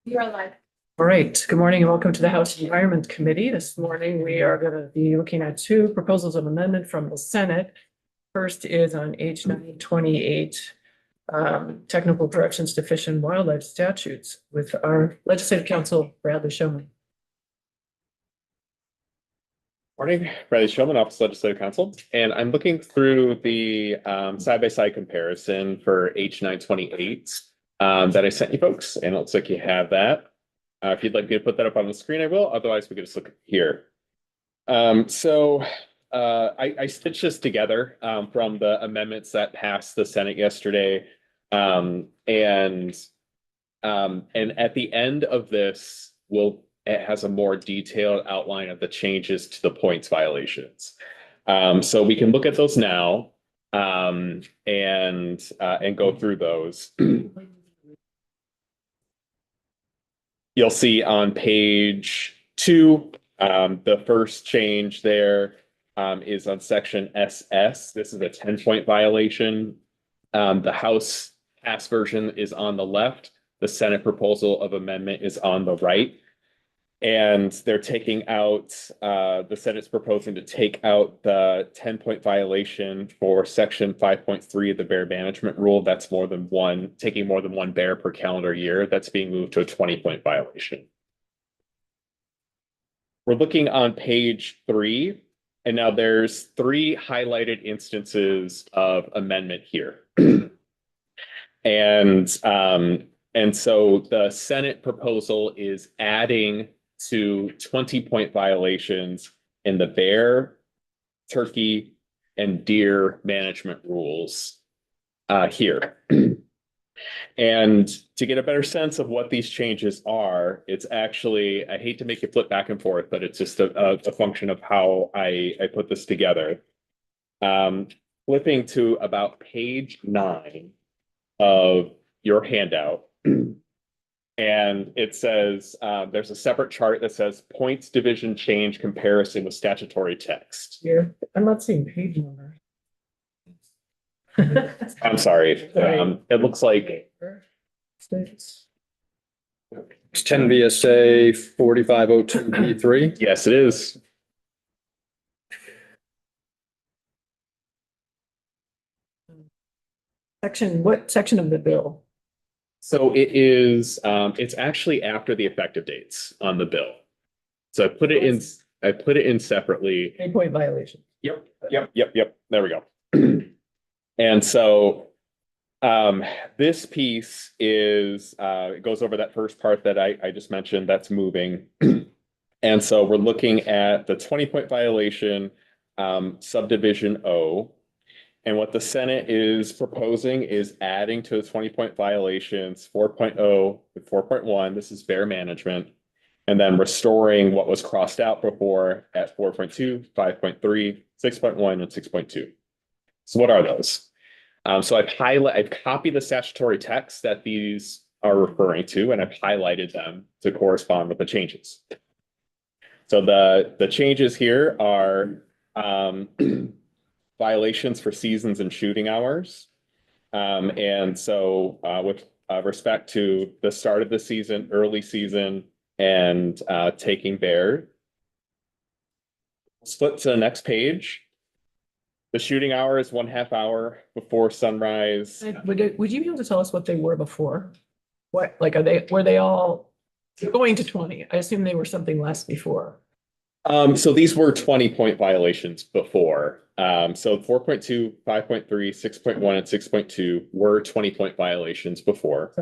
You're alive. All right, good morning and welcome to the House Environment Committee. This morning, we are going to be looking at two proposals of amendment from the Senate. First is on H 928, technical corrections to fish and wildlife statutes with our legislative counsel, Bradley Showman. Morning, Bradley Showman, Office of Legislative Counsel, and I'm looking through the side-by-side comparison for H 928 that I sent you folks, and it looks like you have that. If you'd like me to put that up on the screen, I will. Otherwise, we can just look here. I stitched this together from the amendments that passed the Senate yesterday, and at the end of this, it has a more detailed outline of the changes to the points violations. So we can look at those now and go through those. You'll see on page 2, the first change there is on section SS. This is a 10-point violation. The House passed version is on the left. The Senate proposal of amendment is on the right. And they're taking out, the Senate's proposing to take out the 10-point violation for section 5.3 of the bear management rule. That's taking more than one bear per calendar year. That's being moved to a 20-point violation. We're looking on page 3, and now there's 3 highlighted instances of amendment here. And so the Senate proposal is adding to 20-point violations in the bear, turkey, and deer management rules here. And to get a better sense of what these changes are, it's actually, I hate to make you flip back and forth, but it's just a function of how I put this together. Flipping to about page 9 of your handout, and it says, there's a separate chart that says points division change comparison with statutory text. Here, I'm not seeing page numbers. I'm sorry. It looks like States. It's 10 VSA 4502B3. yes, it is. What section of the bill? So it is, it's actually after the effective dates on the bill. So I put it in separately. 8-point violation. Yep. There we go. And so this piece is, it goes over that first part that I just mentioned that's moving. And so we're looking at the 20-point violation, subdivision O. And what the Senate is proposing is adding to the 20-point violations 4.0 and 4.1. This is bear management. And then restoring what was crossed out before at 4.2, 5.3, 6.1, and 6.2. So what are those? So I've copied the statutory text that these are referring to, and I've highlighted them to correspond with the changes. So the changes here are violations for seasons and shooting hours. And so with respect to the start of the season, early season, and taking bear. Split to the next page. The shooting hour is 1/2 hour before sunrise. Would you be able to tell us what they were before? What, like, were they all going to 20? I assume they were something less before. So these were 20-point violations before. So 4.2, 5.3, 6.1, and 6.2 were 20-point violations before.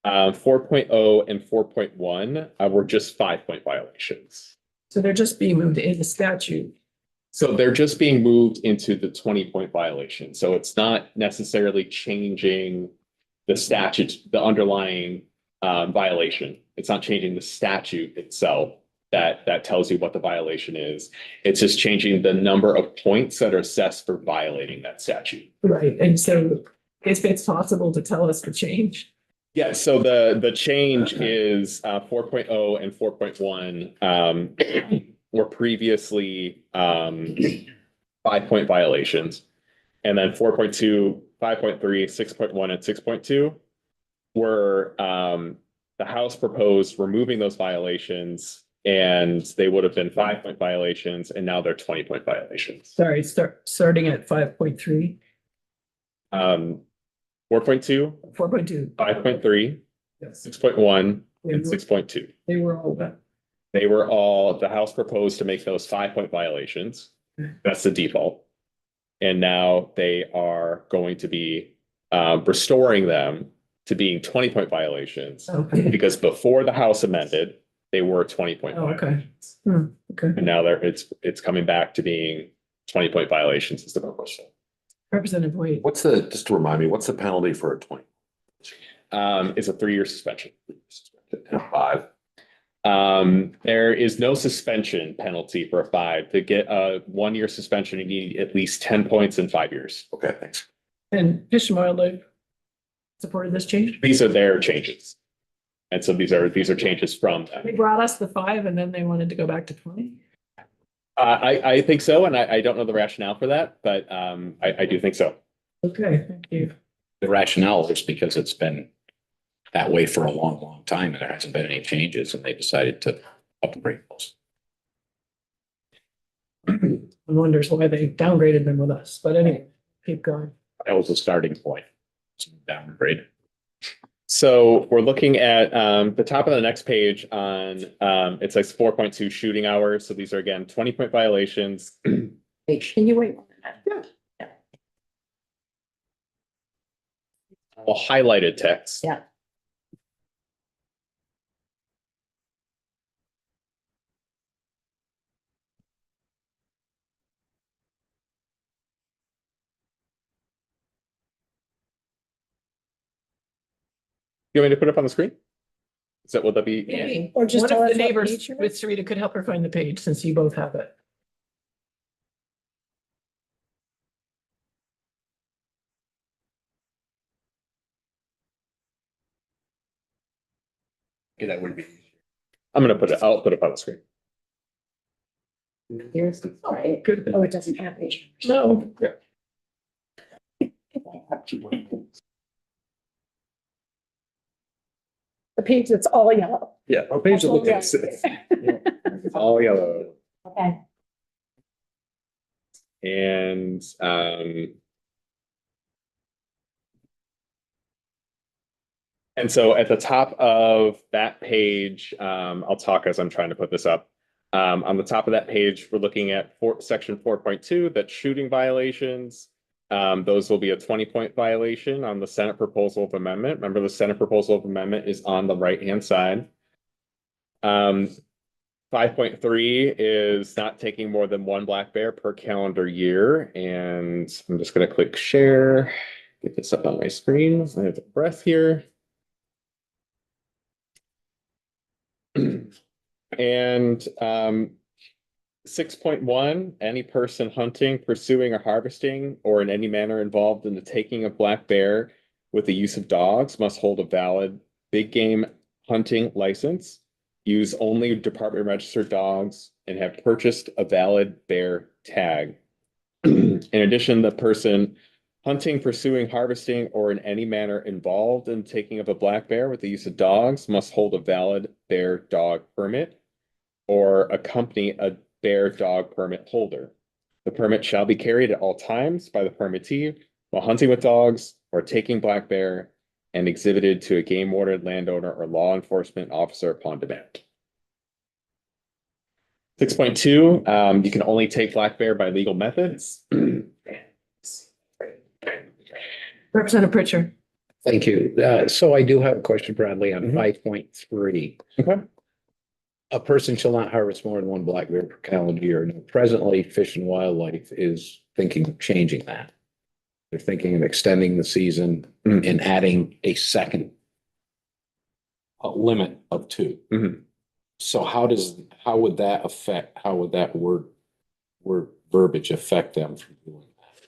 4.0 and 4.1 were just 5-point violations. So they're just being moved in the statute. So they're just being moved into the 20-point violation. So it's not necessarily changing the statute, the underlying violation. It's not changing the statute itself that tells you what the violation is. It's just changing the number of points that are assessed for violating that statute. Right. And so if it's possible to tell us the change. Yeah, so the change is 4.0 and 4.1 were previously 5-point violations. And then 4.2, 5.3, 6.1, and 6.2 were The House proposed removing those violations, and they would have been 5-point violations, and now they're 20-point violations. Sorry, starting at 5.3, 4.2, 4.2. 5.3, Yes. 6.1, They and were- 6.2. They were all that. The House proposed to make those 5-point violations. That's the default. And now they are going to be restoring them to being 20-point violations. Okay. Because before the House amended, they were 20-point Oh, okay. violations. Okay. And now it's coming back to being 20-point violations is the proposal. Representative Wade. Just to remind me, what's the penalty for a 20? It's a 3-year suspension. And 5? There is no suspension penalty for a 5. To get a 1-year suspension, you need at least 10 points in 5 years. Okay, thanks. And Fish and Wildlife supported this change? These are their changes. And so these are changes from them. They brought us the 5 and then they wanted to go back to 20? I think so, and I don't know the rationale for that, but I do think so. Okay, thank you. The rationale is because it's been that way for a long, long time and there hasn't been any changes and they decided to upgrade those. One wonders why they downgraded them with us, but anyway, keep going. That was the starting point. It's a downgrade. So we're looking at the top of the next page on it says 4.2 shooting hours. So these are again 20-point violations. Wait, can you wait? All highlighted text. Yeah. You want me to put it up on the screen? Will that be? Maybe. Or just One tell of us the what neighbors page you're with Sarita could help her find the page since you both have it. Yeah, that would be. I'll put it up on the screen. Here's, all right. Good. Oh, it doesn't have page. No. The page that's all yellow. Yeah. What page to look at? It's all yellow. Okay. And so at the top of that page, I'll talk as I'm trying to put this up. On the top of that page, we're looking at section 4.2, that's shooting violations. Those will be a 20-point violation on the Senate proposal of amendment. Remember, the Senate proposal of amendment is on the right-hand side. 5.3 is not taking more than 1 black bear per calendar year. And I'm just going to click share, get this up on my screen. I have a breath here. And 6.1, any person hunting, pursuing, or harvesting, or in any manner involved in the taking of black bear with the use of dogs must hold a valid big game hunting license, use only department registered dogs, and have purchased a valid bear tag. In addition, the person hunting, pursuing, harvesting, or in any manner involved in taking of a black bear with the use of dogs must hold a valid bear dog permit or accompany a bear dog permit holder. The permit shall be carried at all times by the permittee while hunting with dogs or taking black bear and exhibited to a game warden, landowner, or law enforcement officer upon demand. 6.2, you can only take black bear by legal methods. Representative Pritchard. Thank you. So I do have a question, Bradley, on Mhm. 5.3. Okay. A person shall not harvest more than 1 black bear per calendar year. Now, presently, Fish and Wildlife is thinking of changing that. They're thinking of extending the season and adding a second limit of 2. Mhm. So how would that word verbiage affect them from doing that?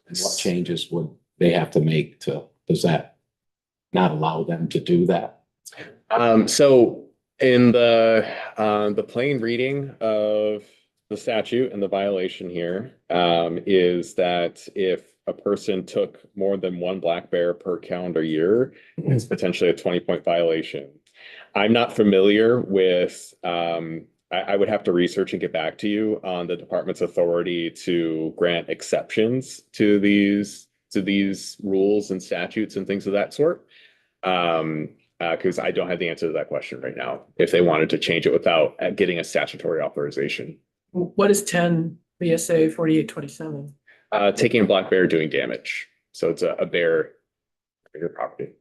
And what changes would they have to make does that not allow them to do that? So in the plain reading of the statute and the violation here, is that if a person took more than one black bear per calendar year, it's potentially a 20-point violation. I'm not familiar with, I would have to research and get back to you on the department's authority to grant exceptions to these rules and statutes and things of that sort. Because I don't have the answer to that question right now, if they wanted to change it without getting a statutory authorization. What is 10 VSA 4827? Taking a black bear, doing damage. So it's a bear on your property.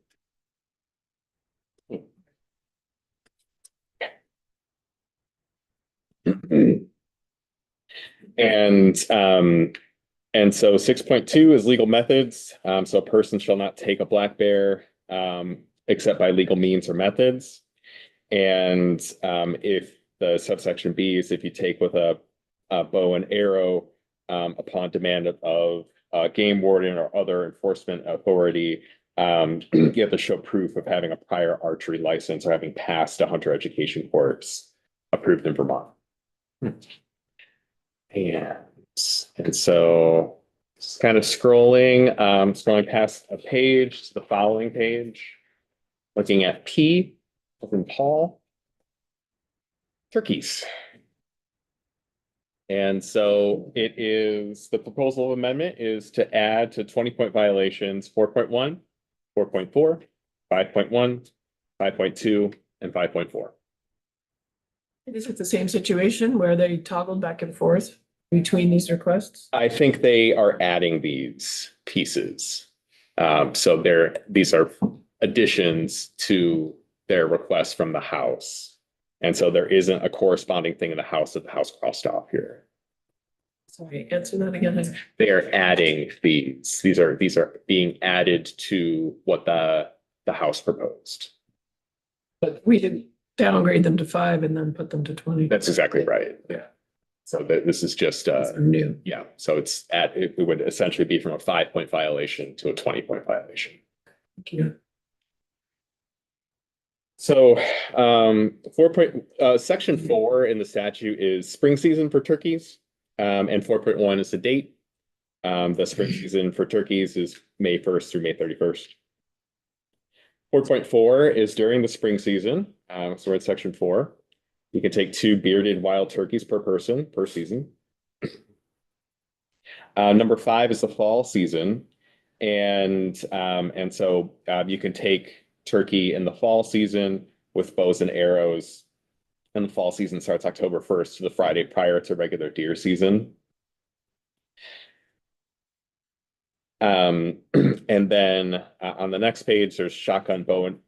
And so 6.2 is legal methods. So a person shall not take a black bear except by legal means or methods. And if the subsection B is if you take with a bow and arrow upon demand of game warden or other enforcement authority, you have to show proof of having a prior archery license or having passed a hunter education course approved in Vermont. And so just kind of scrolling past a page to the following page, looking at P from Paul, turkeys. And so it is, the proposal of amendment is to add to 20-point violations 4.1, 4.4, 5.1, 5.2, and 5.4. Is it the same situation where they toggled back and forth between these requests? I think they are adding these pieces. So these are additions to their request from the House. And so there isn't a corresponding thing in the House that the House crossed off here. Sorry, answer that again. They are adding these. These are being added to what the House proposed. But we didn't downgrade them to 5 and then put them to 20. That's exactly right. Yeah. So this is just These are new. yeah. So it would essentially be from a 5-point violation to a 20-point violation. Thank you. So section 4 in the statute is spring season for turkeys, and 4.1 is the date. The spring season for turkeys is May 1st through May 31st. 4.4 is during the spring season. So we're at section 4. You can take 2 bearded wild turkeys per person per season. Number 5 is the fall season, and so you can take turkey in the fall season with bows and arrows, and the fall season starts October 1st to the Friday prior to regular deer season. And then on the next page, there's shotgun bow and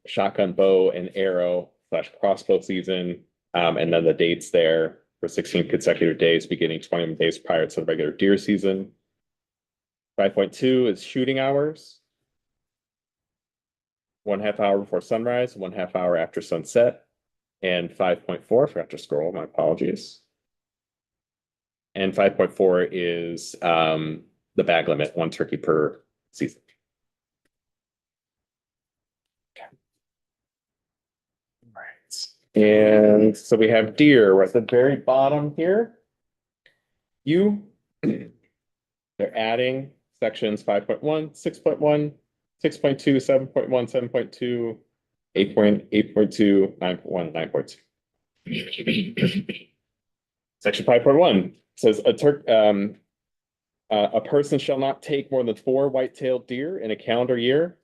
arrow / crossbow season, and then the dates there for 16 consecutive days, beginning 21 days prior to the regular deer season. 5.2 is shooting hours. 1/2 hour before sunrise, 1/2 hour after sunset. And 5.4, forgot to scroll, my apologies. And 5.4 is the bag limit, 1 turkey per season. Okay. All right. And so we have deer, we're at the very bottom here. They're adding sections 5.1, 6.1, 6.2, 7.1, 7.2, 8.2, 9.1, 9.2. Section 5.1 says a person shall not take more than 4 white-tailed deer in a calendar year,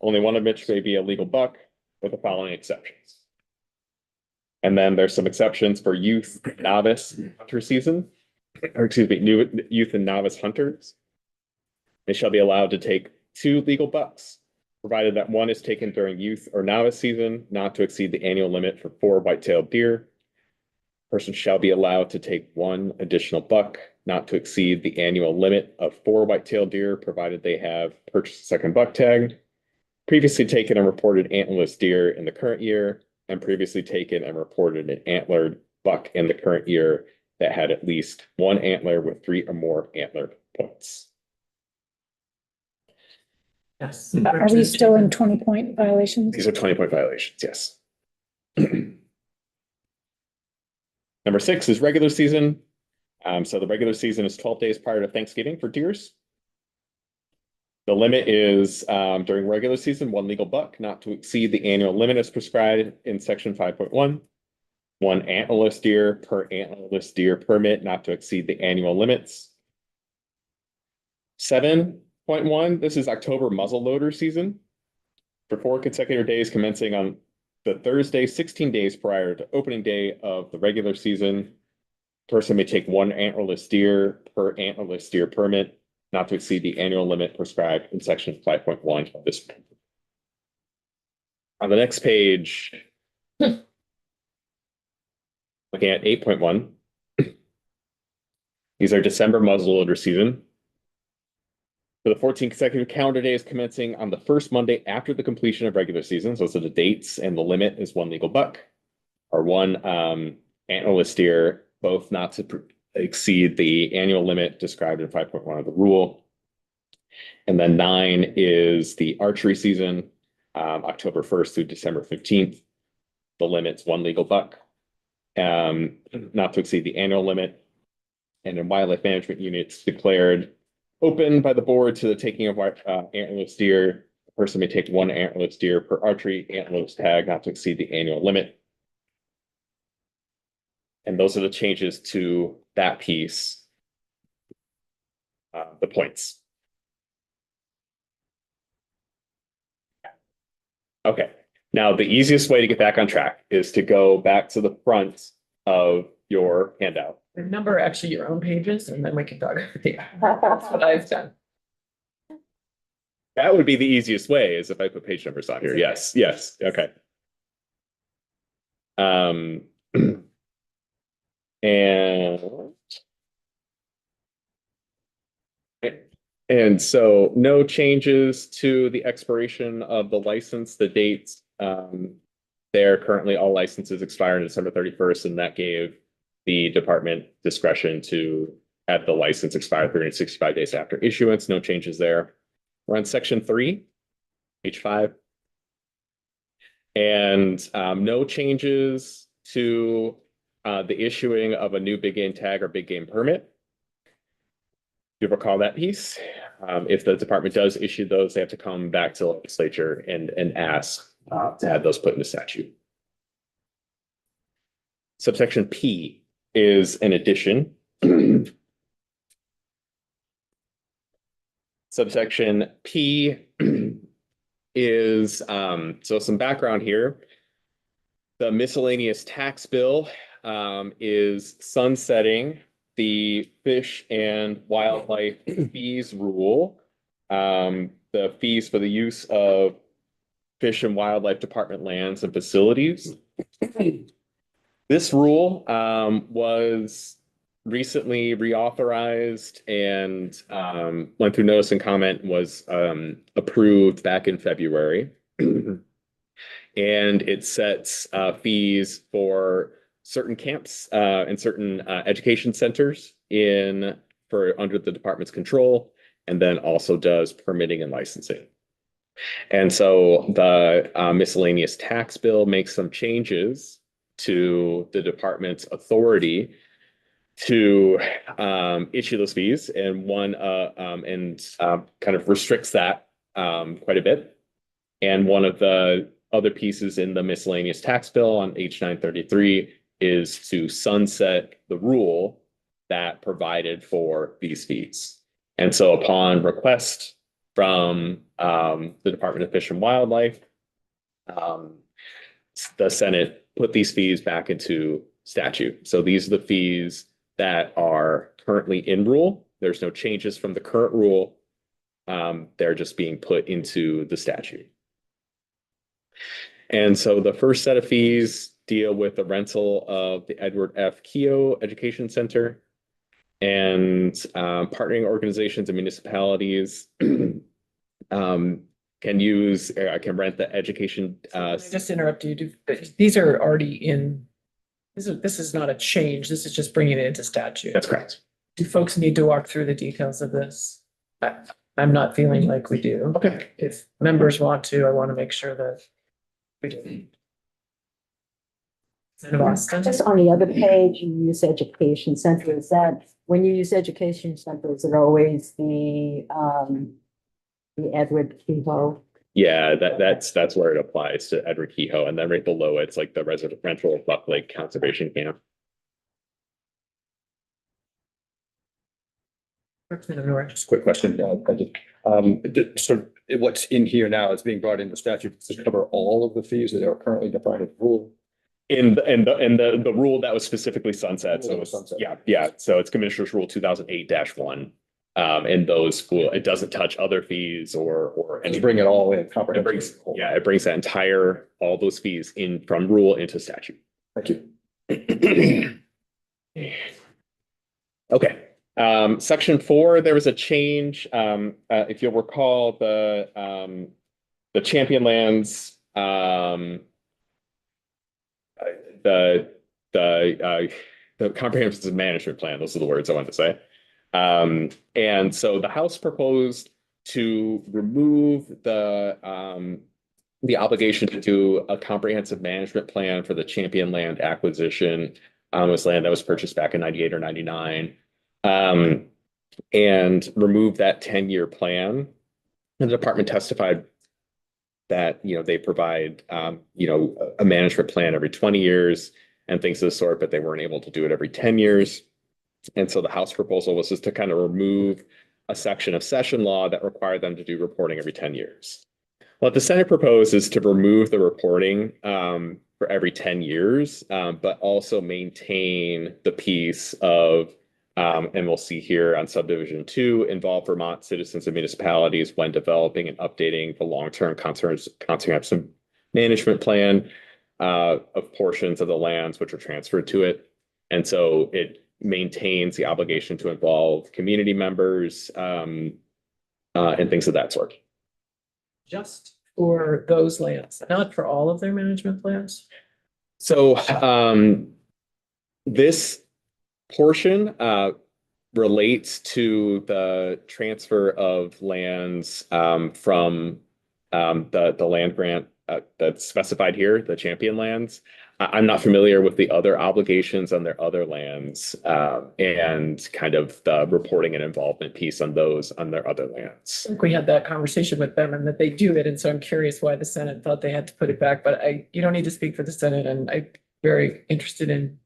only one of which may be a legal buck, with the following exceptions. And then there's some exceptions for youth, novice hunter season, or excuse me, youth and novice hunters. They shall be allowed to take 2 legal bucks, provided that one is taken during youth or novice season, not to exceed the annual limit for 4 white-tailed deer. Person shall be allowed to take 1 additional buck, not to exceed the annual limit of 4 white-tailed deer, provided they have purchased a second buck tag, previously taken and reported antlerless deer in the current year, and previously taken and reported an antlered buck in the current year that had at least 1 antler with 3 or more antler points. Yes. Are we still in 20-point violations? These are 20-point violations, yes. Number 6 is regular season. So the regular season is 12 days prior to Thanksgiving for deers. The limit is during regular season, one legal buck, not to exceed the annual limit as prescribed in section 5.1. One antlerless deer per antlerless deer permit, not to exceed the annual limits. 7.1, this is October muzzle loader season. For 4 consecutive days commencing on the Thursday, 16 days prior to opening day of the regular season, person may take one antlerless deer per antlerless deer permit, not to exceed the annual limit prescribed in section 5.1 of this. On the next page, looking at 8.1, these are December muzzleloader season. For the 14 consecutive calendar days commencing on the first Monday after the completion of regular season, so those are the dates, and the limit is one legal buck, or one antlerless deer, both not to exceed the annual limit described in 5.1 of the rule. And then 9 is the archery season, October 1st through December 15th. The limit's one legal buck, not to exceed the annual limit. And in wildlife management units declared open by the board to the taking of antlerless deer, a person may take one antlerless deer per archery antlerless tag, not to exceed the annual limit. And those are the changes to that piece, the points. Okay, now the easiest way to get back on track is to go back to the front of your handout. Number actually your own pages and then we can talk. Yeah, that's what I've done. That would be the easiest way, is if I put page numbers on here. Yes, yes, okay. And so no changes to the expiration of the license, the dates. There currently all licenses expire on December 31st, and that gave the department discretion to have the license expire 365 days after issuance. No changes there. We're on section 3, page 5. And no changes to the issuing of a new big game tag or big game permit. You recall that piece? If the department does issue those, they have to come back to the legislature and ask to have those put into statute. Subsection P is an addition. Subsection P is, so some background here. The miscellaneous tax bill is sunsetting the fish and wildlife fees rule. The fees for the use of Fish and Wildlife Department lands and facilities. This rule was recently reauthorized and went through notice and comment, was approved back in February. And it sets fees for certain camps and certain education centers under the department's control, and then also does permitting and licensing. And so the miscellaneous tax bill makes some changes to the department's authority to issue those fees, and kind of restricts that quite a bit. And one of the other pieces in the miscellaneous tax bill on H933 is to sunset the rule that provided for these fees. And so upon request from the Department of Fish and Wildlife, the Senate put these fees back into statute. So these are the fees that are currently in rule. There's no changes from the current rule. They're just being put into the statute. And so the first set of fees deal with the rental of the Edward F. Keough Education Center, and partnering organizations and municipalities can rent the education. Just interrupt you. These are already in. This is not a change. This is just bringing it into statute. That's correct. Do folks need to walk through the details of this? I'm not feeling like we do. Okay. If members want to, I want to make sure that we do. In Boston. Just on the other page, you use education center. Is that when you use education center, is it always the the Edward Kehoe. Yeah, that's where it applies to Edward Kehoe, and then right below it's like the residential Buck Lake Conservation Camp. Representative Nor. Just a quick question. So what's in here now is being brought into statute to cover all of the fees that are currently defined as rule. In the rule that was specifically sunset, so it's, Sunset. yeah, so it's Commissioners Rule 2008-1. And those will, it doesn't touch other fees or And any. bring it all in It comprehensive. brings, yeah, it brings that entire, all those fees in from rule into statute. Thank you. Okay, section 4, there was a change. If you'll recall, the Champion Lands, the comprehensive management plan, those are the words I wanted to say. And so the House proposed to remove the obligation to do a comprehensive management plan for the Champion Land acquisition. It was land that was purchased back in 98 or 99. And remove that 10-year plan. And the department testified that, they provide, a management plan every 20 years and things of the sort, but they weren't able to do it every 10 years. And so the House proposal was just to kind of remove a section of session law that required them to do reporting every 10 years. What the Senate proposed is to remove the reporting for every 10 years, but also maintain the piece of, and we'll see here on subdivision 2, involve Vermont citizens and municipalities when developing and updating the long-term comprehensive management plan of portions of the lands which are transferred to it. And so it maintains the obligation to involve community members and things of that sort. Just for those lands, not for all of their management plans? So this portion relates to the transfer of lands from the land grant that's specified here, the Champion Lands. I'm not familiar with the other obligations on their other lands and kind of the reporting and involvement piece on those on their other lands. I think we had that conversation with them and that they do it, and so I'm curious why the Senate thought they had to put it back, but you don't need to speak for the Senate, and I'm very interested in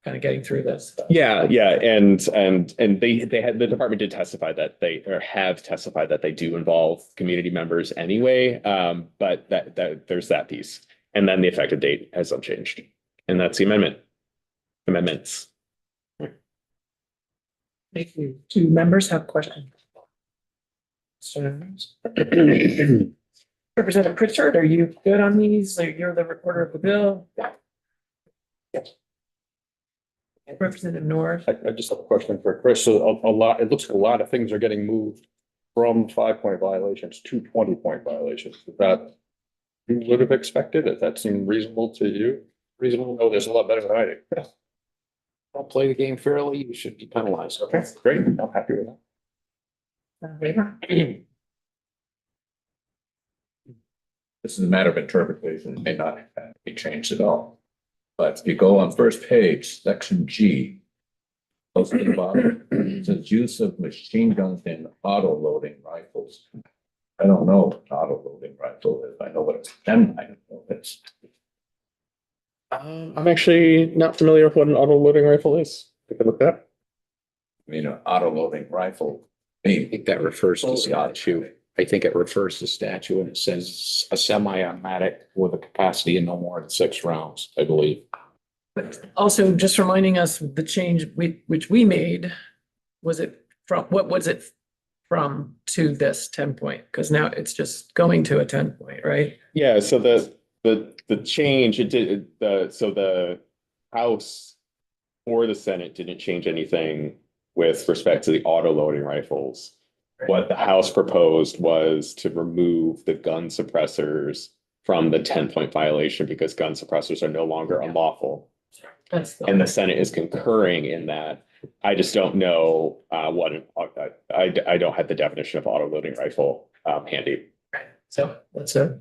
kind of getting through this. Yeah, and they had, the department did testify that have testified that they do involve community members anyway, but that there's that piece. And then the effective date has unchanged. And that's the amendments. Thank you. Do members have questions? Representative Pritchard, are you good on these? You're the reporter of the bill? Representative North? I just have a question for Chris. So it looks like a lot of things are getting moved from 5-point violations to 20-point violations. Is that you would have expected? Does that seem reasonable to you? Reasonable? Oh, there's a lot better than I do. Don't play the game fairly, you should be penalized. Okay, great. I'm happy with that. Waiver? This is a matter of interpretation, it may not be changed at all. But if you go on first page, section G, close to the bottom, it says use of machine guns and auto loading rifles. I don't know what an auto loading rifle is. I know what it's and I don't know what it's. I'm actually not familiar with what an auto loading rifle is. I can look that up. I mean, an auto loading rifle. I think that refers to statute. I think it refers to statute and it says a semi-automatic with a capacity of no more than 6 rounds, I believe. But also just reminding us the change which we made, was it from, what was it from to this 10-point? Because now it's just going to a 10-point, right? Yeah, so the change, it did, so the House or the Senate didn't change anything with respect to the auto loading rifles. What the House proposed was to remove the gun suppressors from the 10-point violation because gun suppressors are no longer unlawful. That's And the Senate is concurring in that. I just don't know I don't have the definition of auto loading rifle handy. So that's a.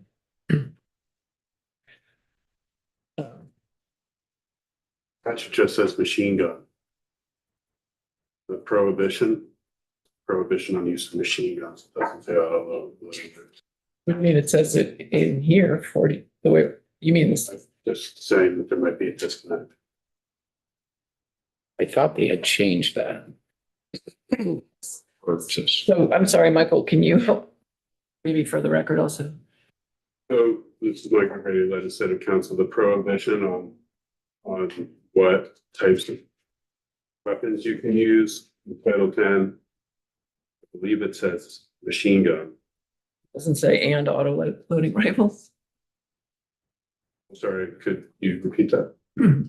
That just says machine gun. The prohibition prohibition on use of machine guns. It doesn't say auto loading. I mean, it says it in here, 40, the way, you mean this, Just saying that there might be a disconnect. I thought they had changed that. Or it's just- so I'm sorry, Michael, can you help? Maybe for the record also. So this is Michael Grady, legislative council, the prohibition on what types of weapons you can use in Title 10. I believe it says machine gun. Doesn't say and auto loading rifles. Sorry, could you repeat that?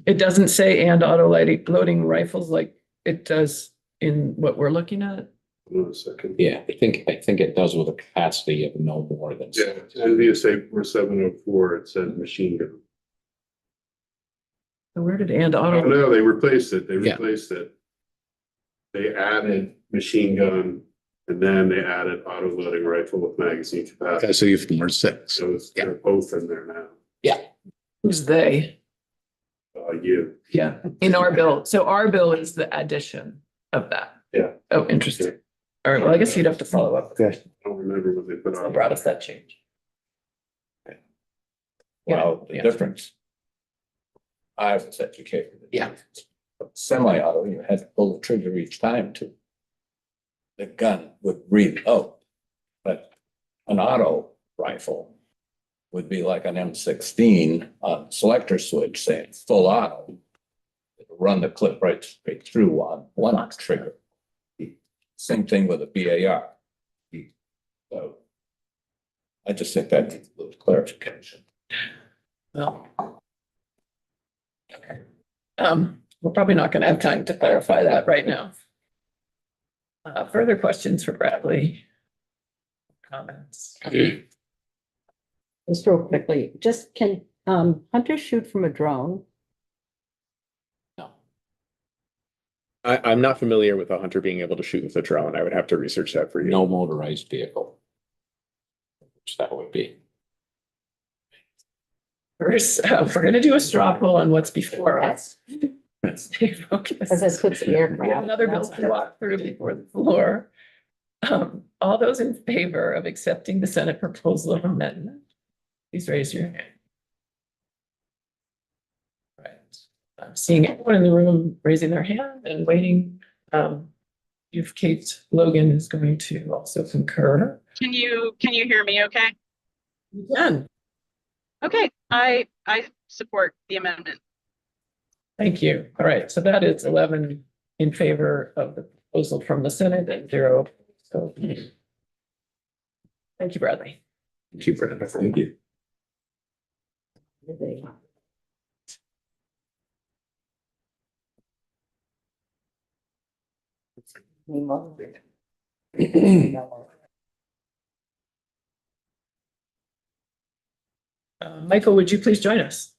It doesn't say and auto loading rifles like it does in what we're looking at. Hold on a second. Yeah, I think it does with a capacity of no more than. Yeah, NVSA 4704, it says machine gun. So where did and Oh, auto? no, they replaced it. They Yeah. replaced it. They added machine gun and then they added auto loading rifle with magazine capacity. So you have more six. So they're both in there now. Who's they? You. Yeah, in our bill. So our bill is the addition of that. Yeah. Oh, interesting. All right, well, I guess you'd have to follow up. I don't remember when they put What on. brought us that change? Well, the Yeah. difference. I was educated. Yeah. Semi-auto, you had to pull the trigger each time to. The gun would reload. But an auto rifle would be like an M16 selector switch saying full auto. It'll run the clip right straight through on one trigger. Same thing with a BAR. So I just think that needs a little clarification. Well. Okay. We're probably not gonna have time to clarify that right now. Further questions for Bradley? Comments? Just real quickly, just can hunters shoot from a drone? No. I'm not familiar with a hunter being able to shoot with a drone. I would have to research that for you. No motorized vehicle. Which that would be. First, we're gonna do a straw poll on what's before us. Stay focused. Because it puts We have aircraft. another bill to walk through before the floor. All those in favor of accepting the Senate proposal of amendment, please raise your hand. Right. I'm seeing everyone in the room raising their hand and waiting. If Kate Logan is going to also concur. Can you hear me okay? You can. Okay, I support the amendment. Thank you. All right, so that is 11 in favor of the proposal from the Senate and 0. So thank you, Bradley. Thank you, Brenda. Thank you. Michael, would you please join us?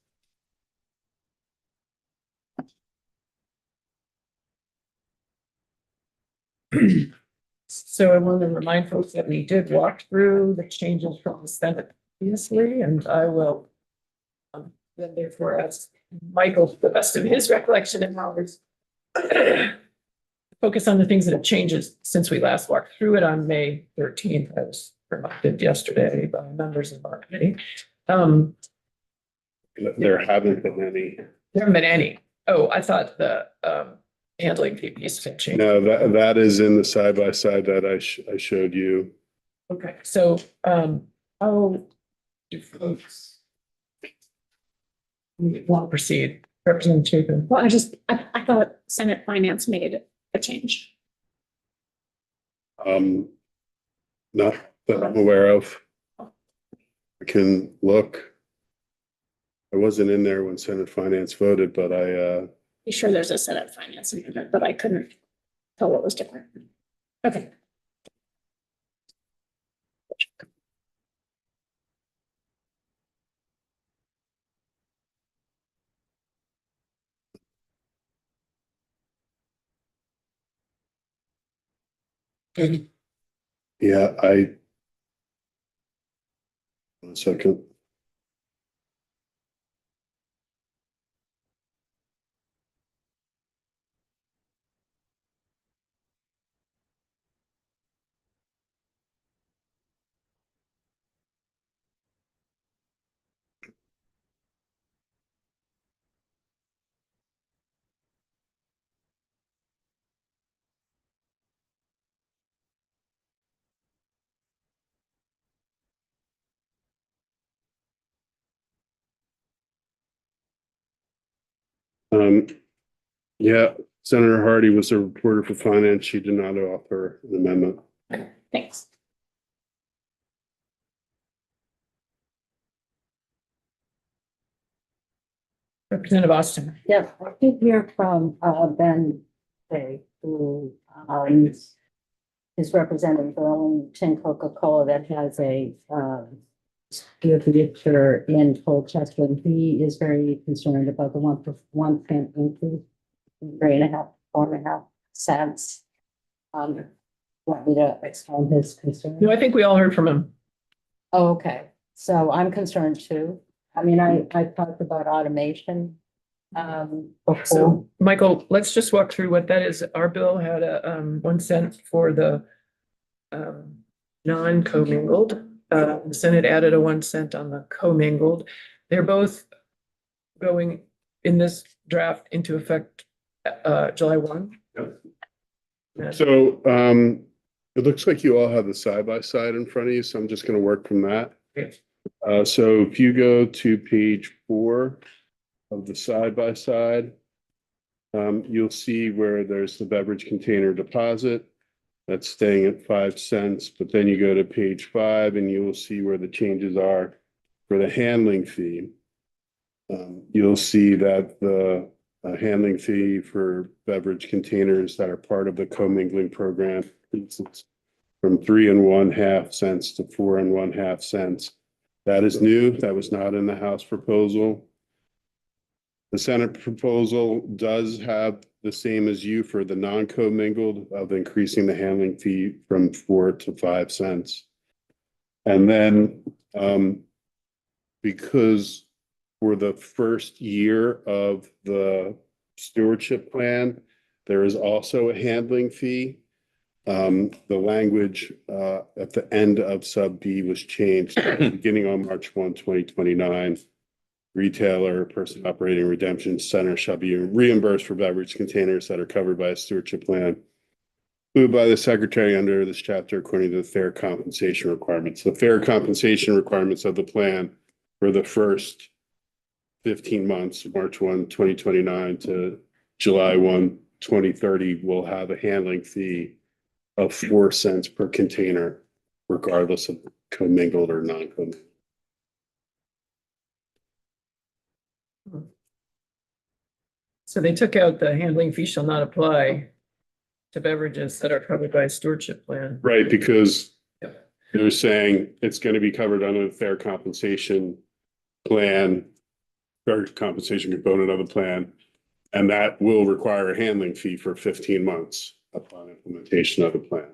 So I want to remind folks that we did walk through the changes from the Senate previously, and I will then therefore ask Michael, to the best of his recollection and knowledge, focus on the things that have changed since we last walked through it on May 13th. I was reminded yesterday by members of our committee. There haven't been any. There haven't been any. Oh, I thought the handling fee piece had changed. No, that is in the side by side that I showed you. Okay, so how do folks want to proceed? Representative Chapin? Well, I thought Senate Finance made a change. Not that I'm aware of. I can look. I wasn't in there when Senate Finance voted, but Be sure there's a Senate Finance amendment, but I couldn't tell what was different. Okay. yeah, 1 second. Yeah, Senator Hardy was a reporter for finance. She did not offer an amendment. Thanks. Representative Austin. Yeah, I did hear from Ben Day, who is representing Burlington Coca-Cola that has a distributor in Colchester. And he is very concerned about the 1 cent increase, 3.5, 4.5 cents. Want me to explain his concern? No, I think we all heard from him. Oh, okay, so I'm concerned too. I mean, I talked about automation before. So, Michael, let's just walk through what that is. Our bill had a 1 cent for the non-commingled. The Senate added a 1 cent on the commingled. They're both going in this draft into effect July 1. Yep. Yeah. So it looks like you all have the side by side in front of you, so I'm just going to work from that. Okay. So if you go to page 4 of the side by side, you'll see where there's the beverage container deposit. That's staying at 5 cents, but then you go to page 5 and you will see where the changes are for the handling fee. You'll see that the handling fee for beverage containers that are part of the commingling program increases from 3.5 cents to 4.5 cents. That is new. That was not in the House proposal. The Senate proposal does have the same as you for the non-commingled of increasing the handling fee from 4 to 5 cents. And then because for the first year of the stewardship plan, there is also a handling fee. The language at the end of sub B was changed beginning on March 1, 2029. Retailer, person operating redemption center shall be reimbursed for beverage containers that are covered by a stewardship plan moved by the secretary under this chapter according to the fair compensation requirements. The fair compensation requirements of the plan for the first 15 months, March 1, 2029 to July 1, 2030 will have a handling fee of 4 cents per container, regardless of commingled or non-commingled. So they took out the handling fee shall not apply to beverages that are covered by a stewardship plan. Right, because Yep. they're saying it's going to be covered under the fair compensation plan, fair compensation component of the plan, and that will require a handling fee for 15 months upon implementation of the plan.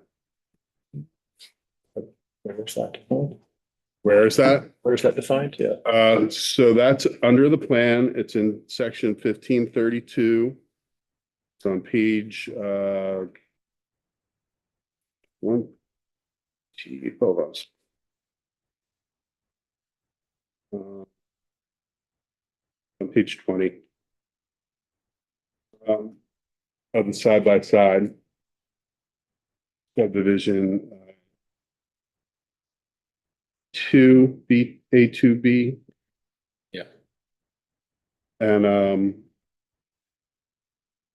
Where's that defined? Where is that? Where's that defined? Yeah. So that's under the plan. It's in section 1532. It's on page hold on. On page 20. Of the side by side subdivision 2B, A2B. Yeah. And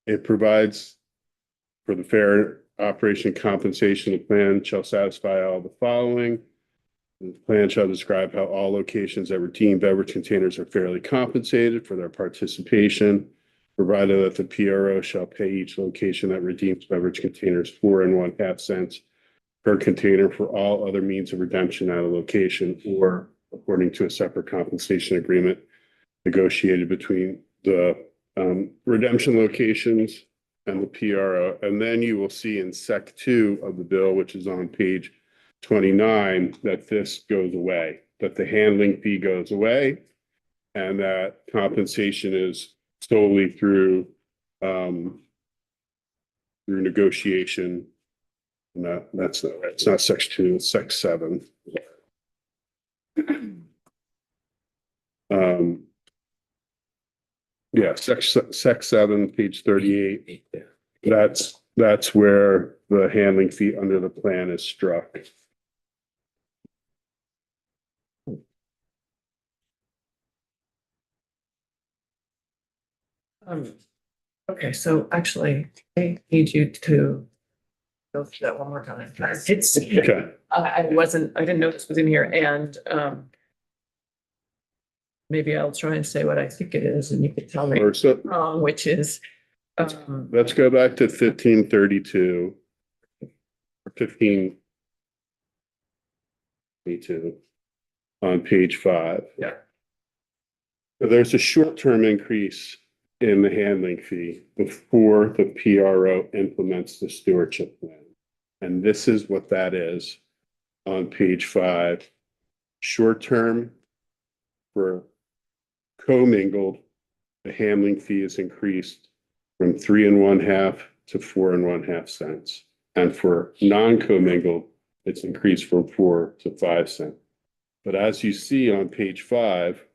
it provides for the fair operation compensation, the plan shall satisfy all the following. The plan shall describe how all locations that redeem beverage containers are fairly compensated for their participation, provided that the PRO shall pay each location that redeems beverage containers 4.5 cents per container for all other means of redemption at a location or according to a separate compensation agreement negotiated between the redemption locations and the PRO. And then you will see in Sec 2 of the bill, which is on page 29, that this goes away, that the handling fee goes away, and that compensation is solely through negotiation. And that's not right. It's not Sec 2, it's Sec 7. Yeah, Sec 7, page 38. That's where the handling fee under the plan is struck. Okay, so actually, I need you to go through that one more time. It's, Okay. I didn't know this was in here and, maybe I'll try and say what I think it is and you can tell me Or so, wrong, which is, let's go back to 1532. Or 1532 on page 5. Yeah. So there's a short-term increase in the handling fee before the PRO implements the stewardship plan. And this is what that is on page 5. Short-term for commingled, the handling fee is increased from 3 1/2 to 4 1/2 cents. And for non-commingled, it's increased from 4 to 5 cents. But as you see on page 5,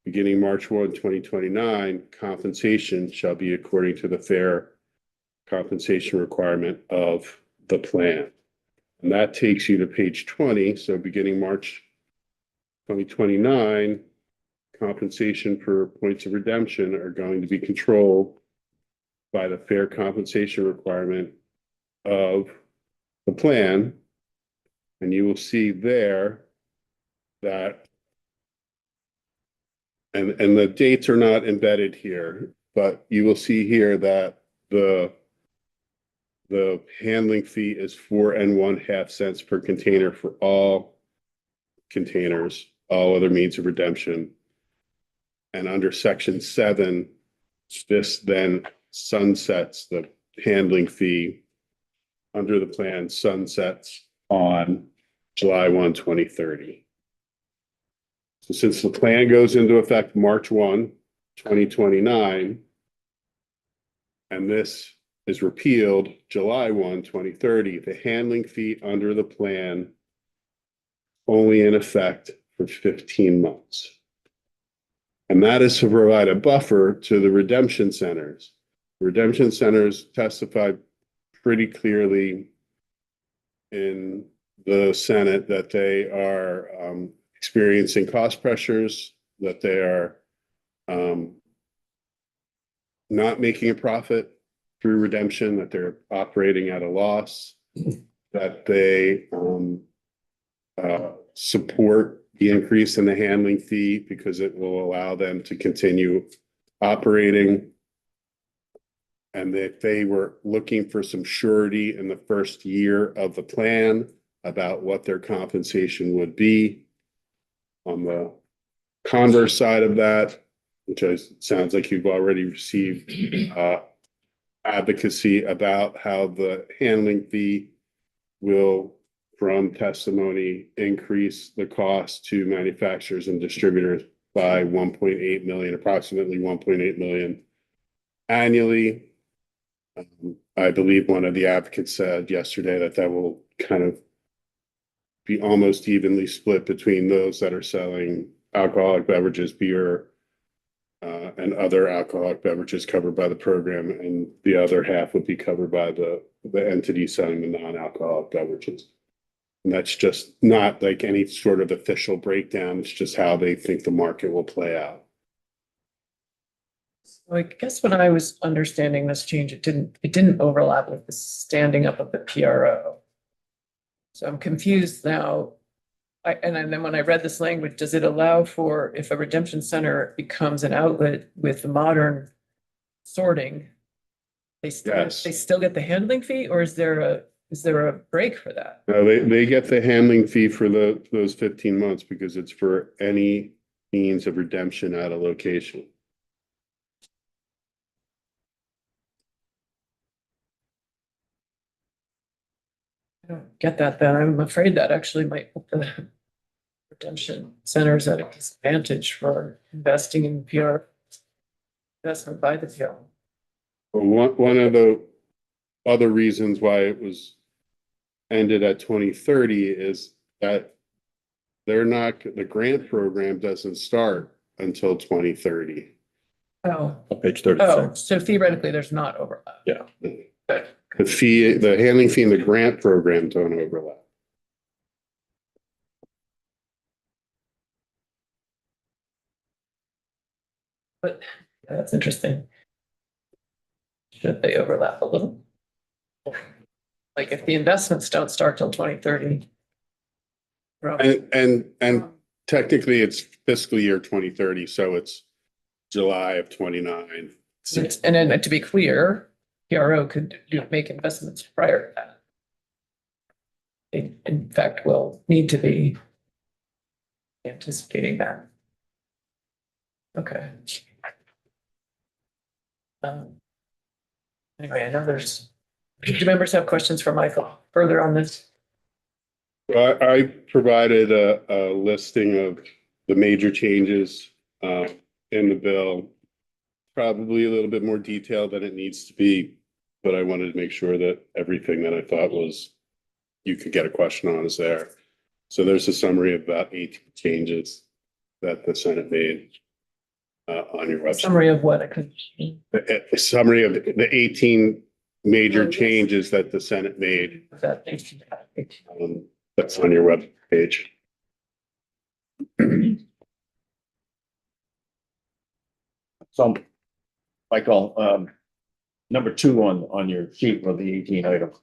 beginning March 1, 2029, compensation shall be according to the fair compensation requirement of the plan. And that takes you to page 20. So beginning March 2029, compensation for points of redemption are going to be controlled by the fair compensation requirement of the plan. And you will see there that, and the dates are not embedded here, but you will see here that the handling fee is 4 1/2 cents per container for all containers, all other means of redemption. And under section 7, this then sunsets the handling fee under the plan sunsets on July 1, 2030. So since the plan goes into effect March 1, 2029, and this is repealed July 1, 2030, the handling fee under the plan only in effect for 15 months. And that is to provide a buffer to the redemption centers. Redemption centers testified pretty clearly in the Senate that they are experiencing cost pressures, that they are not making a profit through redemption, that they're operating at a loss, that they support the increase in the handling fee because it will allow them to continue operating. And that they were looking for some surety in the first year of the plan about what their compensation would be. On the converse side of that, which sounds like you've already received advocacy about how the handling fee will, from testimony, increase the cost to manufacturers and distributors by 1.8 million, approximately 1.8 million annually. I believe one of the advocates said yesterday that that will kind of be almost evenly split between those that are selling alcoholic beverages, beer, and other alcoholic beverages covered by the program, and the other half would be covered by the entity selling the non-alcoholic beverages. And that's just not like any sort of official breakdown. It's just how they think the market will play out. So I guess when I was understanding this change, it didn't overlap with the standing up of the PRO. So I'm confused now. And then when I read this language, does it allow for, if a redemption center becomes an outlet with the sorting, they still get the handling fee, or is there a break for that? No, they get the handling fee for those 15 months because it's for any means of redemption at a location. I don't get that then. I'm afraid that actually might put the redemption centers at a disadvantage for investing in PR investment by the PR. Well, one of the other reasons why it was ended at 2030 is that the grant program doesn't start until 2030. Oh, Page oh, 36. so theoretically, there's not overlap. Yeah. The handling fee and the grant program don't overlap. But that's interesting. Should they overlap a little? Like if the investments don't start till 2030. And technically it's fiscal year 2030, so it's July of 29. And then to be clear, PRO could make investments prior to that. They, in fact, will need to be anticipating that. Okay. Anyway, I know do members have questions for Michael further on this? I provided a listing of the major changes in the bill. Probably a little bit more detailed than it needs to be, but I wanted to make sure that everything that I thought was you could get a question on is there. So there's a summary of about 18 changes that the Senate made on your website. Summary of what? A summary of the 18 major changes that the Senate made. That's on your web page. So, Michael, number 2 on your sheet of the 18 items.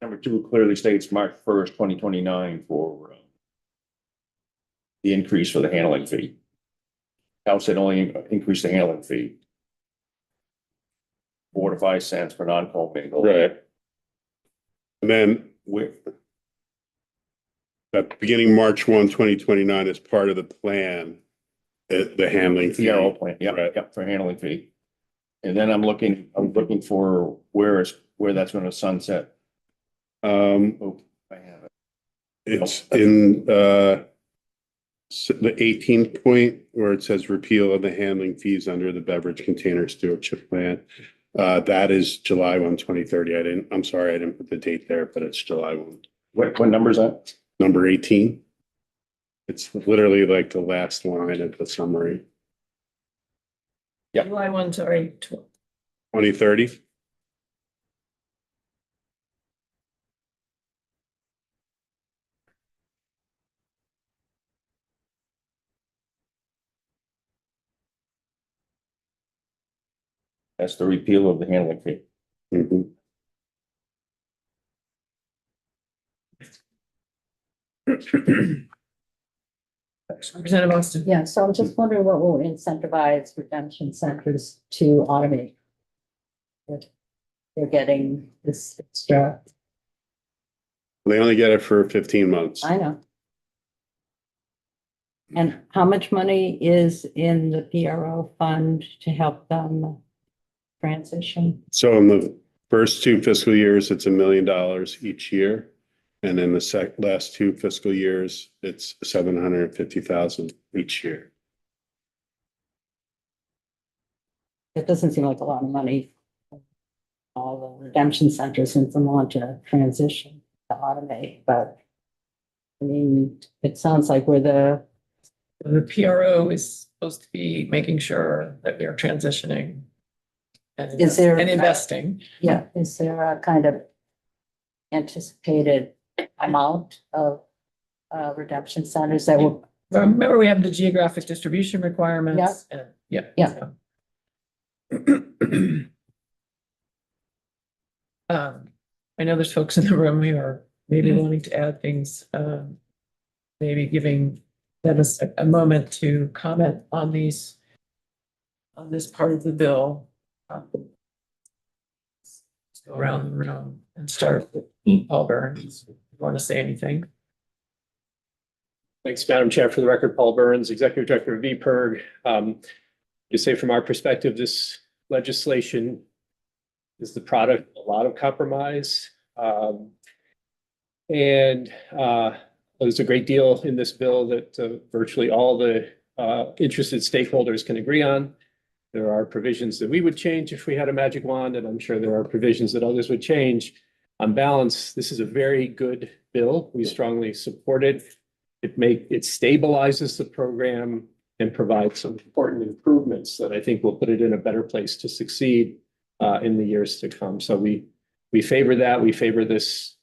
Number 2 clearly states March 1st, 2029 for the increase for the handling fee. House had only increased the handling fee 4 to 5 cents for non-commingled. Right. And then at beginning March 1, 2029 as part of the plan, the handling fee. PRO plan, yeah, Right. yeah, for handling fee. And then I'm looking for where that's gonna sunset. Oh, I have it. It's in the 18th point where it says repeal of the handling fees under the beverage container stewardship plan. That is July 1, 2030. I'm sorry, I didn't put the date there, but it's July 1. What number is that? Number 18. It's literally like the last line of the summary. Yeah. July 1, sorry. 2030. That's the repeal of the handling fee. Mhm. Representative Austin. Yeah, so I'm just wondering what will incentivize redemption centers to automate? If they're getting this extra, They only get it for 15 months. I know. And how much money is in the PRO fund to help them transition? So in the first 2 fiscal years, it's $1 million each year. And in the last 2 fiscal years, it's $750,000 each year. It doesn't seem like a lot of money. All the redemption centers in Vermont to transition to automate, but I mean, it sounds like we're the PRO is supposed to be making sure that we are transitioning. And Is there- and investing. Yeah, is there a kind of anticipated amount of redemption centers that will? Remember, we have the geographic distribution requirements. And yeah. Yeah. I know there's folks in the room who are maybe wanting to add things, maybe giving them a moment to comment on this part of the bill. Let's go around the room and start with Paul Burns. You want to say anything? Thanks, Madam Chair. For the record, Paul Burns, Executive Director of VPIRG. To say from our perspective, this legislation is the product of a lot of compromise. And there's a great deal in this bill that virtually all the interested stakeholders can agree on. There are provisions that we would change if we had a magic wand, and I'm sure there are provisions that others would change. On balance, this is a very good bill. We strongly support it. It stabilizes the program and provides some important improvements that I think will put it in a better place to succeed in the years to come. So we favor that. We favor this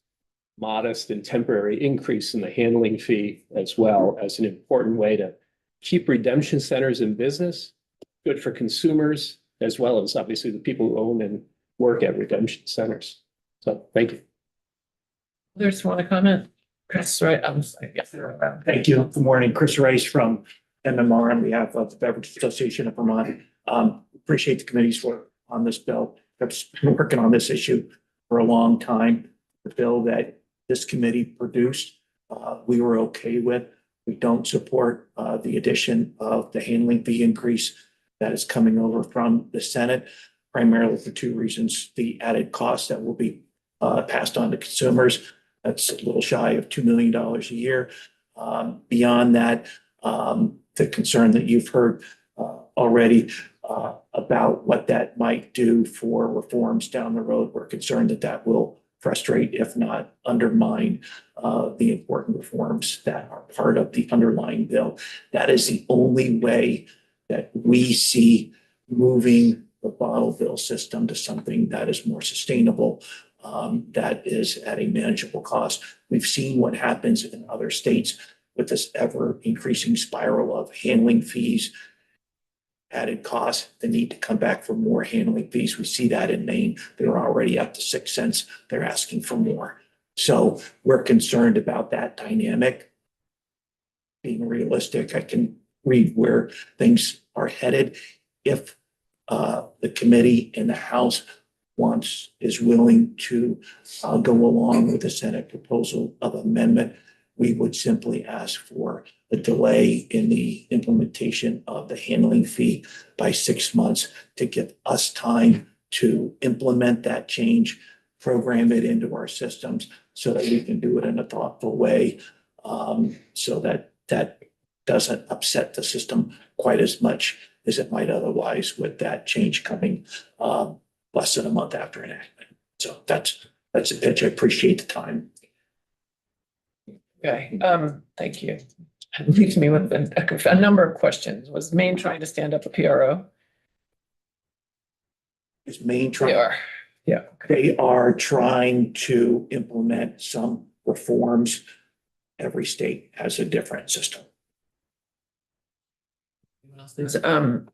modest and temporary increase in the handling fee as well as an important way to keep redemption centers in business, good for consumers, as well as obviously the people who own and work at redemption centers. So thank you. Others want to comment? Chris, right? I'm sorry. Yes. Thank you. Good morning. Chris Rice from MMR on behalf of the Beverage Association of Vermont. Appreciate the committee's work on this bill. I've been working on this issue for a long time. The bill that this committee produced, we were okay with. We don't support the addition of the handling fee increase that is coming over from the Senate, primarily for two reasons. The added costs that will be passed on to consumers. That's a little shy of $2 million a year. Beyond that, the concern that you've heard already about what that might do for reforms down the road. We're concerned that that will frustrate, if not undermine, the important reforms that are part of the underlying bill. That is the only way that we see moving the bottle bill system to something that is more sustainable, that is at a manageable cost. We've seen what happens in other states with this ever increasing spiral of handling fees, added costs, the need to come back for more handling fees. We see that in Maine. They're already up to 6 cents. They're asking for more. So we're concerned about that dynamic. Being realistic, I can read where things are headed. If the committee in the House is willing to go along with the Senate proposal of amendment, we would simply ask for a delay in the implementation of the handling fee by 6 months to give us time to implement that change, program it into our systems so that we can do it in a thoughtful way, so that that doesn't upset the system quite as much as it might otherwise with that change coming less than a month after enactment. So that's a pitch. I appreciate the time. Okay, thank you. It leaves me with a number of questions. Was Maine trying to stand up a PRO? Is Maine They trying? are. Yeah. They are trying to implement some reforms. Every state has a different system.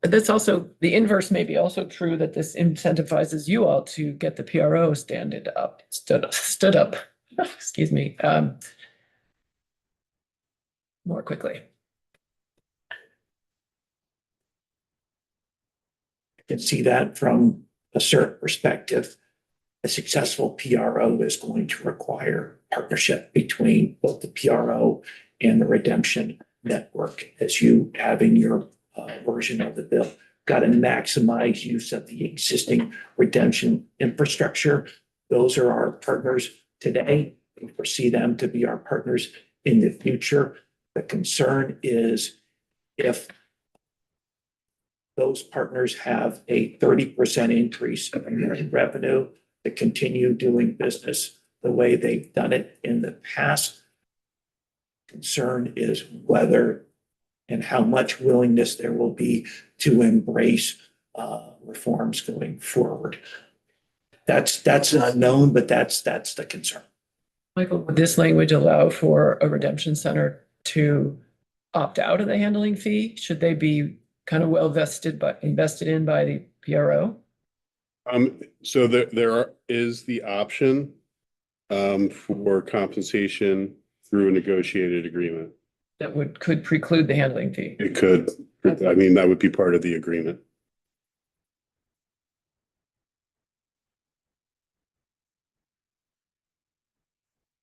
That's also, the inverse may be also true, that this incentivizes you all to get the PRO stood up, excuse me, more quickly. I can see that from a certain perspective. A successful PRO is going to require partnership between both the PRO and the redemption network, as you have in your version of the bill. Got to maximize use of the existing redemption infrastructure. Those are our partners today. We foresee them to be our partners in the future. The concern is if those partners have a 30% increase in their revenue to continue doing business the way they've done it in the past. Concern is whether and how much willingness there will be to embrace reforms going forward. That's an unknown, but that's the concern. Michael, would this language allow for a redemption center to opt out of the handling fee? Should they be kind of well invested in by the PRO? So there is the option for compensation through a negotiated agreement. That could preclude the handling fee. It could, I mean, that would be part of the agreement.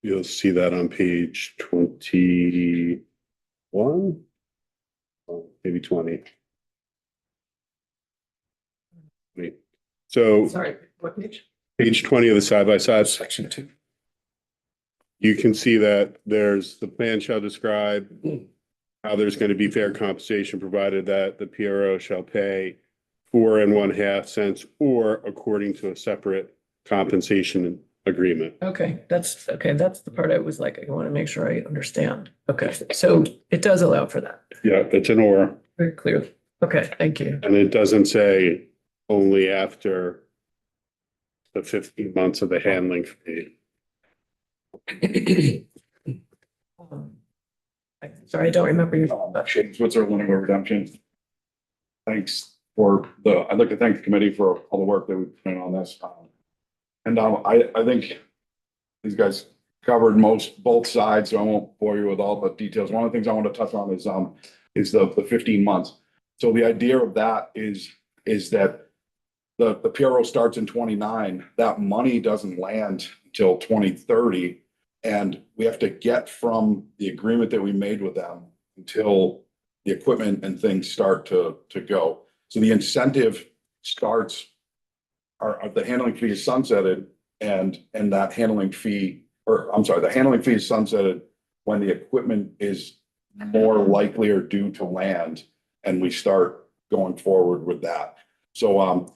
You'll see that on page 21, maybe 20. So Sorry, what page? page 20 of the side-by-side. Section 2. You can see that there's the plan shall describe how there's going to be fair compensation provided that the PRO shall pay 4 1/2 cents or according to a separate compensation agreement. Okay, that's the part I was like, I want to make sure I understand. Okay, so it does allow for that. Yeah, it's an or, Very clear. Okay, thank you. and it doesn't say only after the 15 months of the handling fee. Sorry, I don't remember your. What's our limit of redemption? Thanks. I'd like to thank the committee for all the work that we've put in on this. I think these guys covered both sides, so I won't bore you with all the details. One of the things I want to touch on is the 15 months. So the idea of that is that the PRO starts in 29, that money doesn't land until 2030. And we have to get from the agreement that we made with them until the equipment and things start to go. So the incentive starts, the handling fee is sunsetted and that handling fee, the handling fee is sunsetted when the equipment is more likely or due to land and we start going forward with that. So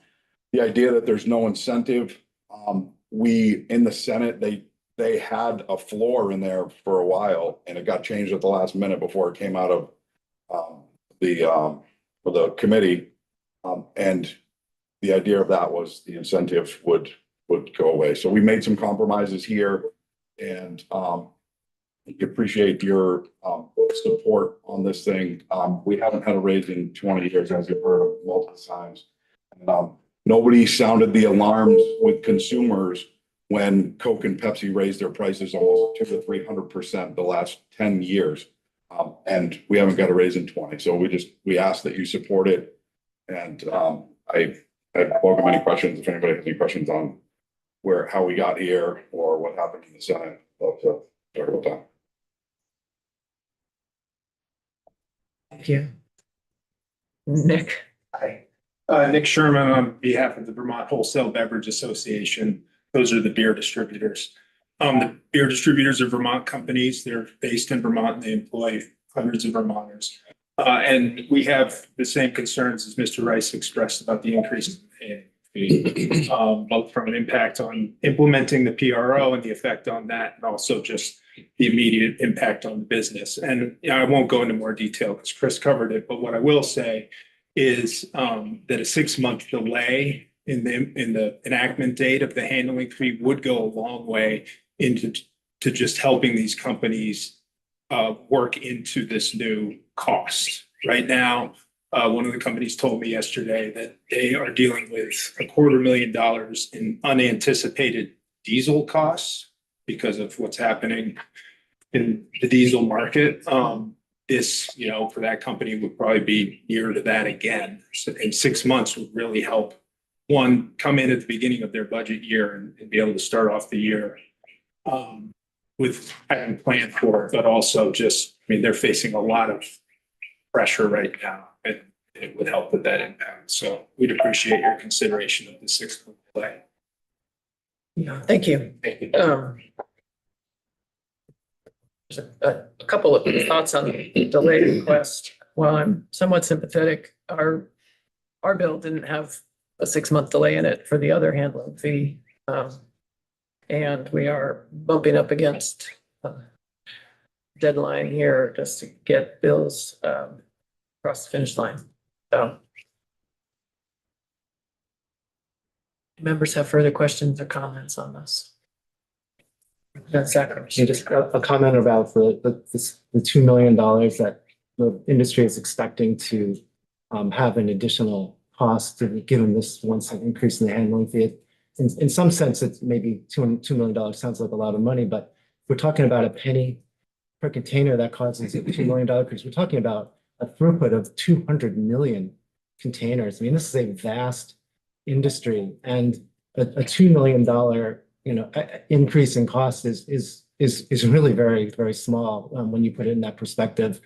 the idea that there's no incentive, in the Senate, they had a floor in there for a while and it got changed at the last minute before it came out of the committee. And the idea of that was the incentive would go away. So we made some compromises here and we appreciate your support on this thing. We haven't had a raise in 20 years, as you've heard multiple times. And nobody sounded the alarms with consumers when Coke and Pepsi raised their prices almost 200 to 300% the last 10 years. And we haven't got a raise in 20. So we ask that you support it. And I welcome any questions. If anybody has any questions on how we got here or what happened in the Senate, I'd love to talk about that. Thank you. Nick. Hi, Nick Sherman on behalf of the Vermont Wholesale Beverage Association. Those are the beer distributors. The beer distributors are Vermont companies. They're based in Vermont and they employ hundreds of Vermonters. And we have the same concerns as Mr. Rice expressed about the increase in fee, both from an impact on implementing the PRO and the effect on that, and also just the immediate impact on the business. And I won't go into more detail because Chris covered it, but what I will say is that a 6-month delay in the enactment date of the handling fee would go a long way into just helping these companies work into this new cost. Right now, one of the companies told me yesterday that they are dealing with $250,000 in unanticipated diesel costs because of what's happening in the diesel market. This, for that company would probably be near to that again. So in 6 months would really help one come in at the beginning of their budget year and be able to start off the year with having planned for it, but also they're facing a lot of pressure right now, and it would help with that impact. So we'd appreciate your consideration of the 6-month delay. Yeah, thank you. Thank you. There's a couple of thoughts on the delay request. While I'm somewhat sympathetic, our bill didn't have a 6-month delay in it for the other handling fee. And we are bumping up against deadline here just to get bills across the finish line. So members have further questions or comments on this? Just a comment about the $2 million that the industry is expecting to have an additional cost given this 1 cent increase in the handling fee. In some sense, it's maybe $2 million sounds like a lot of money, but we're talking about a penny per container that causes $2 million because we're talking about a throughput of 200 million containers. I mean, this is a vast industry, and a $2 million increase in cost is really very, very small when you put it in that perspective.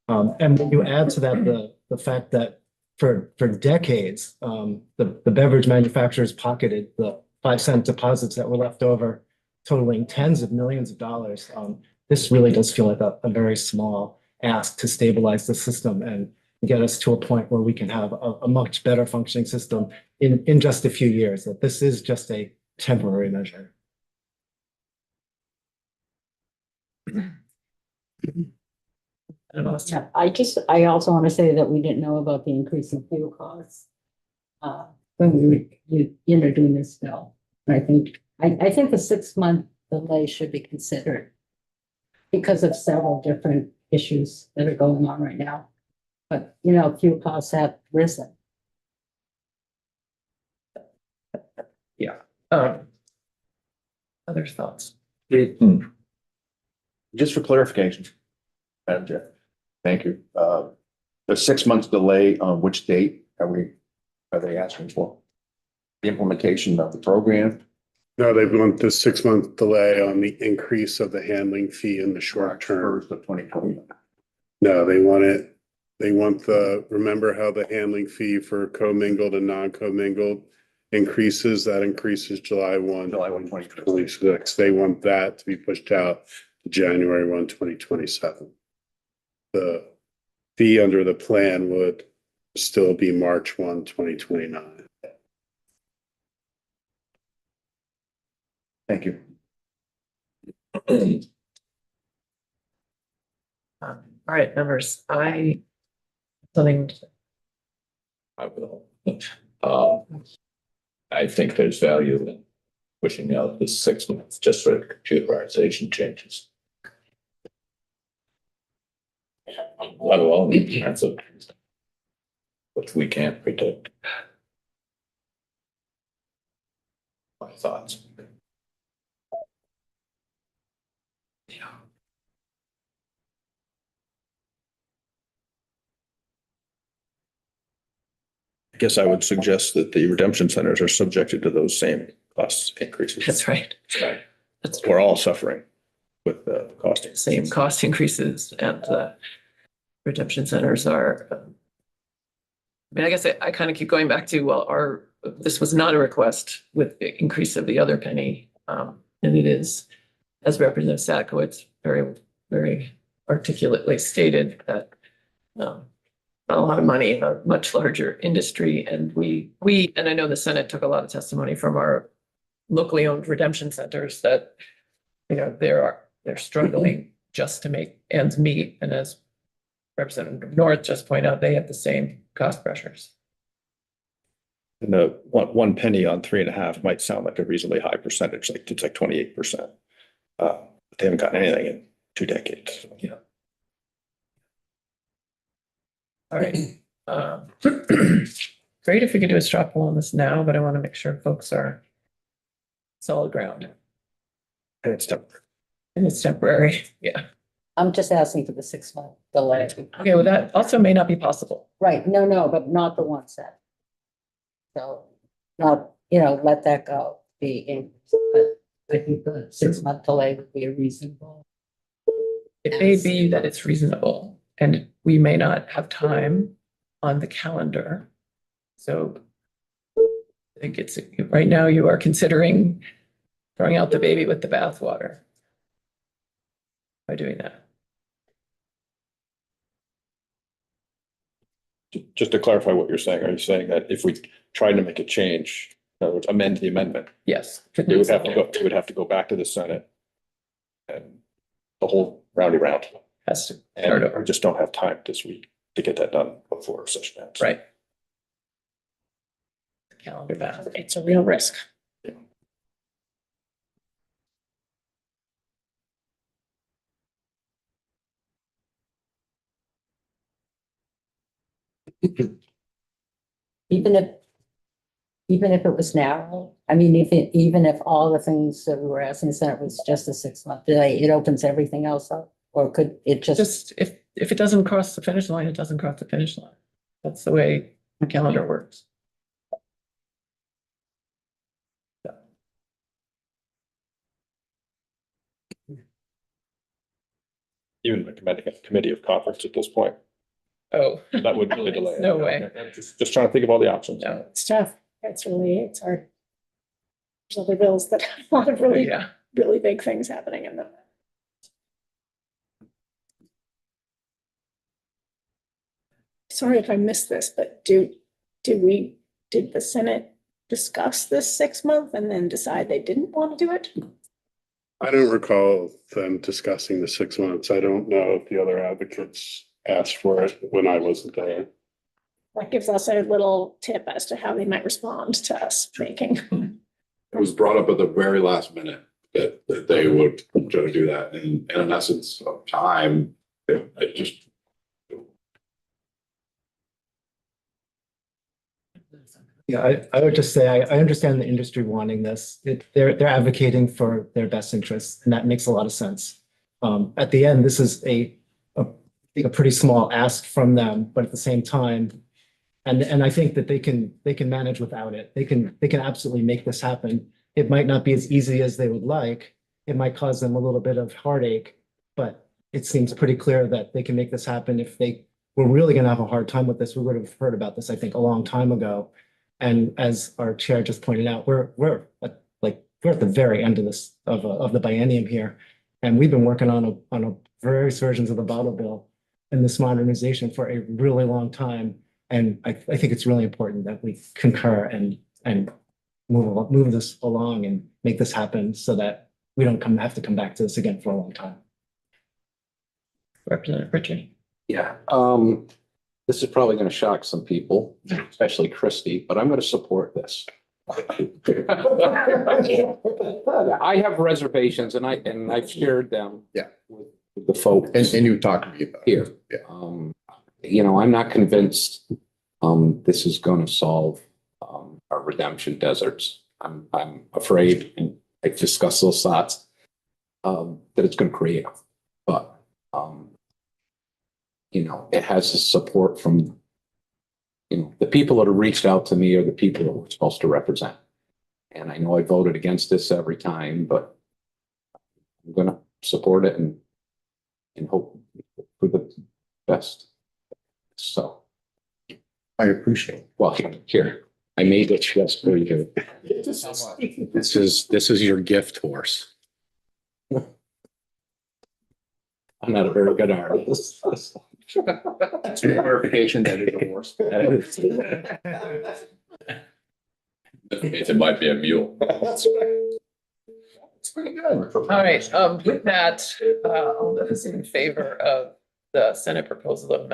And when you add to that the fact that for decades, the beverage manufacturers pocketed the 5-cent deposits that were left over, totaling tens of millions of dollars. This really does feel like a very small ask to stabilize the system and get us to a point where we can have a much better functioning system in just a few years. That this is just a temporary measure. Yeah, I also want to say that we didn't know about the increase in fuel costs when we were doing this bill. And I think the 6-month delay should be considered because of several different issues that are going on right now. But fuel costs have risen, Other thoughts? Just for clarification, Madam Chair, thank you. The 6 months delay on which date are they asking for? The implementation of the program? No, they want the 6-month delay on the increase of the handling fee in the short term. First of 2020. No, they want remember how the handling fee for commingled and non-commingled increases, that increases July 1, 2026. They want that to be pushed out to January 1, 2027. The fee under the plan would still be March 1, 2029. Thank you. All right, members, something. I will. I think there's value in pushing out the 6 months just for computerization changes. Let alone the kinds of which we can't predict. My thoughts. I guess I would suggest that the redemption centers are subjected to those same cost increases. That's right. Right. We're all suffering with the cost. Same cost increases and redemption centers are. I mean, I guess I kind of keep going back to, well, this was not a request with the increase of the other penny. And it is, as Representative Sadkowitz very, very articulately stated that not a lot of money in a much larger industry. And and I know the Senate took a lot of testimony from our locally owned redemption centers that, they're struggling just to make ends meet. And as Representative North just pointed out, they have the same cost pressures. And the one penny on 3.5 might sound like a reasonably high percentage, like it's like 28%. But they haven't gotten anything in 2 decades. Yeah. All right. Great if we could do a straw poll on this now, but I want to make sure folks are solid ground. And it's temporary. And it's temporary. Yeah. I'm just asking for the 6-month delay. Okay, well, that also may not be possible. Right, no, but not the one set. So, not, let that go, but I think the 6-month delay would be a reasonable. It may be that it's reasonable and we may not have time on the calendar. So I think right now you are considering throwing out the baby with the bathwater by doing that. Just to clarify what you're saying, are you saying that if we tried to make a change, in other words, amend the amendment? Yes. It would have to go back to the Senate and the whole roundy round. Has to And we just don't have time this week to get that done before session ends. Right. Calendar bath. It's a real risk. Even if it was narrow, I mean, even if all the things that we were asking the Senate was just a 6-month delay, it opens everything else up, or could it just? If it doesn't cross the finish line, it doesn't cross the finish line. That's the way the calendar works. Even the committee of conference at this point, Oh, that would really delay it. No way. Just trying to think of all the options. No. It's tough. It's hard. There's other bills that have a lot of really, Yeah. really big things happening in them. Sorry if I missed this, but did the Senate discuss this 6-month and then decide they didn't want to do it? I don't recall them discussing the 6 months. I don't know if the other advocates asked for it when I wasn't there. That gives us a little tip as to how they might respond to us making. It was brought up at the very last minute that they would try to do that, and in essence of time, it just. Yeah, I would just say, I understand the industry wanting this. They're advocating for their best interests, and that makes a lot of sense. At the end, this is a pretty small ask from them, but at the same time, and I think that they can manage without it. They can absolutely make this happen. It might not be as easy as they would like. It might cause them a little bit of heartache, but it seems pretty clear that they can make this happen. If they were really gonna have a hard time with this, we would have heard about this, I think, a long time ago. And as our chair just pointed out, we're at the very end of this, of the biennium here. And we've been working on various versions of the bottle bill and this modernization for a really long time. And I think it's really important that we concur and move this along and make this happen so that we don't have to come back to this again for a long time. Representative Richard. Yeah, this is probably gonna shock some people, especially Christie, but I'm gonna support this. I have reservations and I've shared them. Yeah. With the folks. And you talked to me about it. Here. Yeah. You know, I'm not convinced, this is gonna solve, our redemption deserts. I'm afraid, and I've discussed those thoughts, that it's gonna create them. But, you know, it has the support from, you know, the people that have reached out to me are the people that we're supposed to represent. And I know I voted against this every time, but I'm gonna support it and hope for the best. So. I appreciate it. Well, here, I made it just for you. This is your gift horse. I'm not a very good artist. Clarification that is a horse. It might be a mule. It's pretty good. All right, with that, all those in favor of the Senate proposal of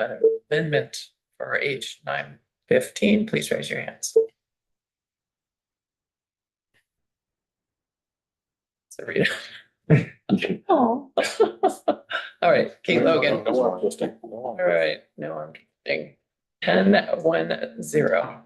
amendment for H 915, please raise your hands. Sarita. Oh. All right, Kate Logan. All right, no, I'm kidding. 10-1-0.